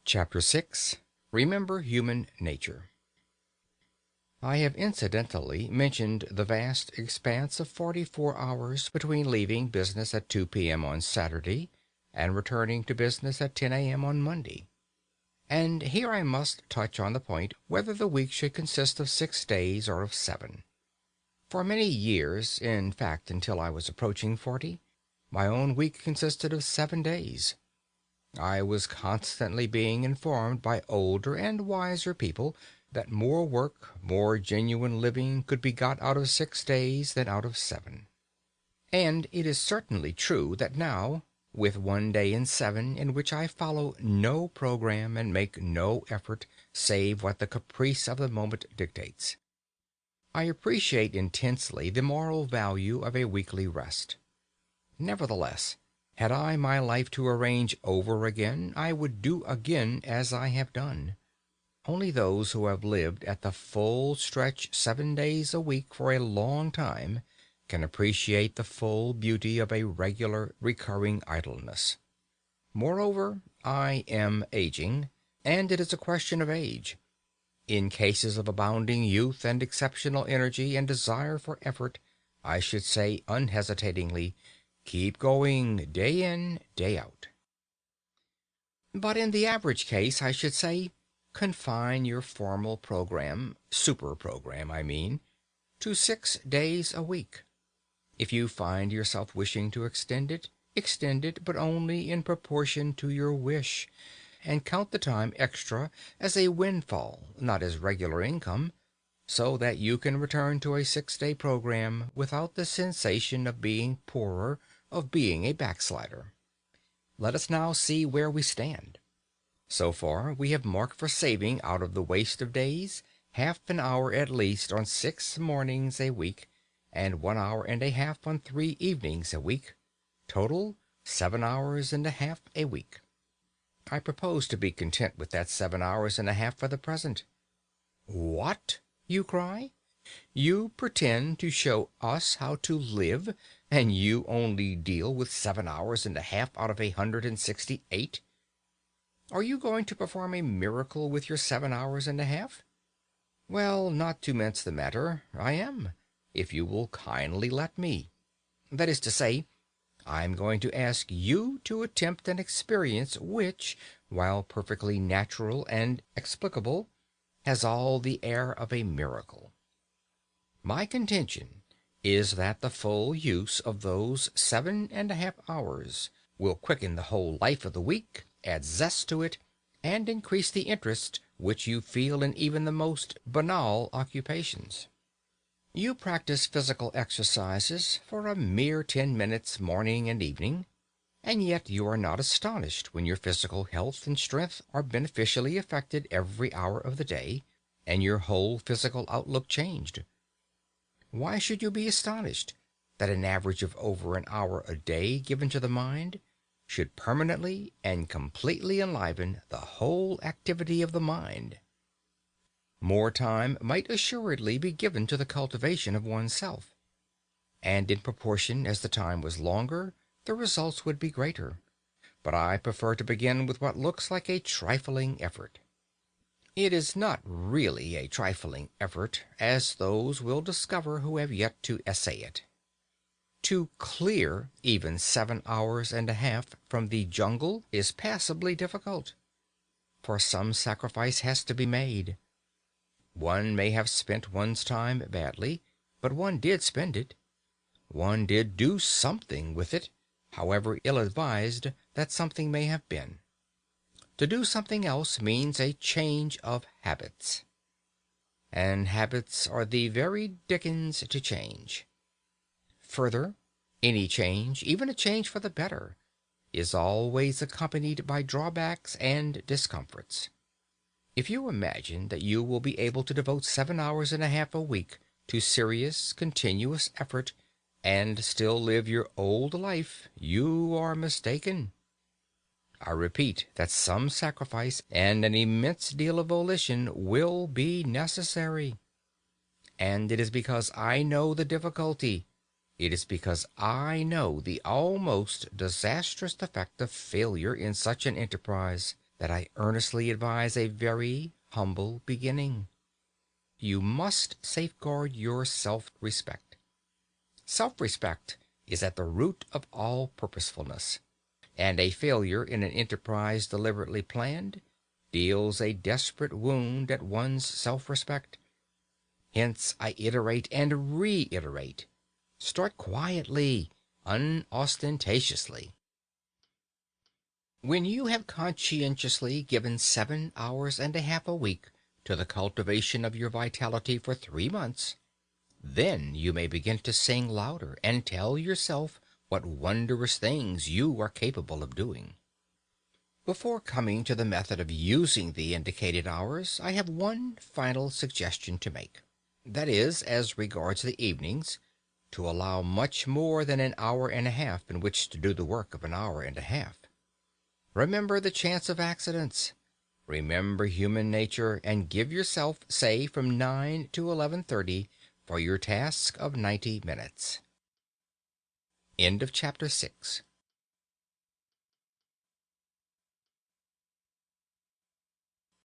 Chapter 6. Remember Human Nature. I have incidentally mentioned the vast expanse of 44 hours between leaving business at 2 p.m. on Saturday and returning to business at 10 a.m. on Monday. And here I must touch on the point whether the week should consist of 6 days or of 7. For many years, in fact until I was approaching 40, my own week consisted of 7 days. I was constantly being informed by older and wiser people that more work, more genuine living could be got out of 6 days than out of 7. And it is certainly true that now, with 1 day in 7 in which I follow no program and make no effort save what the caprice of the moment dictates, I appreciate intensely the moral value of a weekly rest. Nevertheless, had I my life to arrange over again, I would do again as I have done. Only those who have lived at the full stretch 7 days a week for a long time can appreciate the full beauty of a regular, recurring idleness. Moreover, I am aging, and it is a question of age. In cases of abounding youth and exceptional energy and desire for effort, I should say unhesitatingly, keep going, day in, day out. But in the average case, I should say, confine your formal program, super program, I mean, to 6 days a week. If you find yourself wishing to extend it, but only in proportion to your wish, and count the time extra as a windfall, not as regular income, so that you can return to a 6-day program without the sensation of being poorer, of being a backslider. Let us now see where we stand. So far, we have marked for saving out of the waste of days half an hour at least on 6 mornings a week, and 1 hour and a half on 3 evenings a week. Total, 7 hours and a half a week. I propose to be content with that 7 hours and a half for the present. What? You cry. You pretend to show us how to live, and you only deal with 7 hours and a half out of 168? Are you going to perform a miracle with your 7 hours and a half? Well, not to mince the matter, I am, if you will kindly let me. That is to say, I'm going to ask you to attempt an experience which, while perfectly natural and explicable, has all the air of a miracle. My contention is that the full use of those 7.5 hours will quicken the whole life of the week, add zest to it, and increase the interest which you feel in even the most banal occupations. You practice physical exercises for a mere 10 minutes morning and evening, and yet you are not astonished when your physical health and strength are beneficially affected every hour of the day, and your whole physical outlook changed. Why should you be astonished that an average of over an hour a day given to the mind should permanently and completely enliven the whole activity of the mind? More time might assuredly be given to the cultivation of oneself, and in proportion as the time was longer, the results would be greater. But I prefer to begin with what looks like a trifling effort. It is not really a trifling effort, as those will discover who have yet to essay it. To clear even 7 hours and a half from the jungle is passably difficult, for some sacrifice has to be made. One may have spent one's time badly, but one did spend it. One did do something with it, however ill-advised that something may have been. To do something else means a change of habits. And habits are the very dickens to change. Further, any change, even a change for the better, is always accompanied by drawbacks and discomforts. If you imagine that you will be able to devote 7 hours and a half a week to serious, continuous effort, and still live your old life, you are mistaken. I repeat that some sacrifice and an immense deal of volition will be necessary. And it is because I know the difficulty, it is because I know the almost disastrous effect of failure in such an enterprise, that I earnestly advise a very humble beginning. You must safeguard your self-respect. Self-respect is at the root of all purposefulness, and a failure in an enterprise deliberately planned deals a desperate wound at one's self-respect. Hence I iterate and reiterate. Start quietly, unostentatiously. When you have conscientiously given 7 hours and a half a week to the cultivation of your vitality for 3 months, then you may begin to sing louder and tell yourself what wondrous things you are capable of doing. Before coming to the method of using the indicated hours, I have one final suggestion to make. That is, as regards the evenings, to allow much more than an hour and a half in which to do the work of an hour and a half. Remember the chance of accidents. Remember human nature, and give yourself, say, from 9 to 11:30 for your task of 90 minutes. End of chapter 6.